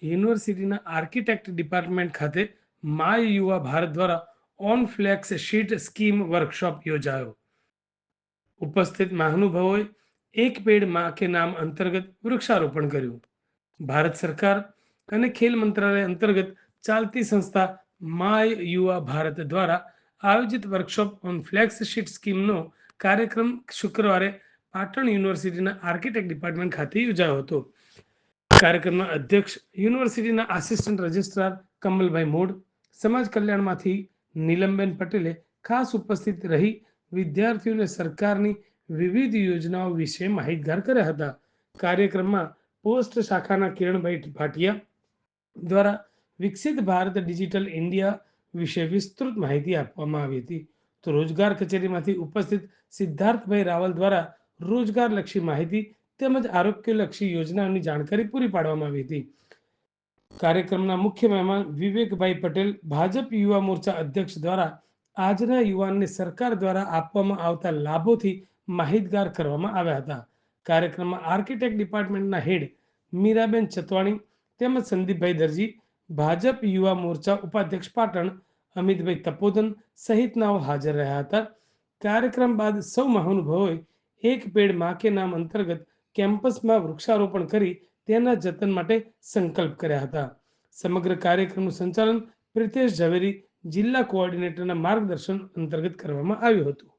યુનિવર્સિટીના architect department ખાતે my Yuva Bharat દ્વારા on flex sheet scheme workshop યોજાયો. ઉપસ્થિત મહાનુભાવોએ એક પેડ માં કે નામ અંતર્ગત વૃક્ષારોપણ કર્યું. ભારત સરકાર અને ખેલ મંત્રાલય અંતર્ગત ચાલતી સંસ્થા માય યુવા ભારત દ્વારા આયોજિત વર્કશોપ ઓન ફ્લેક્સ શીટ સ્કીમનો કાર્યક્રમ શુક્રવારે પાટણ યુનિવર્સિટીના આર્કિટેક્ટ ડિપાર્ટમેન્ટ ખાતે યોજાયો હતો. કાર્યક્રમના અધ્યક્ષ યુનિવર્સિટીના આસિસ્ટન્ટ રજિસ્ટ્રાર કમલભાઈ મોડ, સમાજ કલ્યાણમાંથી નીલમબેન પટેલે ખાસ ઉપસ્થિત રહી વિદ્યાર્થીઓને સરકારની વિવિધ યોજનાઓ વિશે માહિતગાર કર્યા હતા. કાર્યક્રમમાં પોસ્ટ શાખાના કિરણભાઈ ભાટિયા દ્વારા વિકસિત ભારત ડિજિટલ ઇન્ડિયા વિશે વિસ્તૃત માહિતી આપવામાં આવી હતી. તો રોજગાર કચેરીમાંથી ઉપસ્થિત સિદ્ધાર્થભાઈ રાવલ દ્વારા રોજગારલક્ષી માહિતી તેમજ આરોગ્યલક્ષી યોજનાઓની જાણકારી પૂરી પાડવામાં આવી હતી. કાર્યક્રમના મુખ્ય મહેમાન વિવેકભાઈ પટેલ, ભાજપ યુવા મોરચા અધ્યક્ષ દ્વારા આજના યુવાનને સરકાર દ્વારા આપવામાં આવતા લાભોથી માહિતગાર કરવામાં આવ્યા હતા. કાર્યક્રમમાં આર્કિટેક્ટ ડિપાર્ટમેન્ટના હેડ મીરાબેન ચતવાણી તેમજ સંદીપભાઈ દરજી, ભાજપ યુવા મોરચા ઉપાધ્યક્ષ પાટણ અમિતભાઈ તપોદન સહિતનાઓ હાજર રહ્યા હતા. કાર્યક્રમ બાદ સૌ મહાનુભાવોએ એક પેડ માં કે નામ અંતર્ગત કેમ્પસમાં વૃક્ષારોપણ કરી તેના જતન માટે સંકલ્પ કર્યા હતા. સમગ્ર કાર્યક્રમનું સંચાલન પ્રિતેશ ઝવેરી, જિલ્લા કોઓર્ડિનેટરના માર્ગદર્શન અંતર્ગત કરવામાં આવ્યું હતું.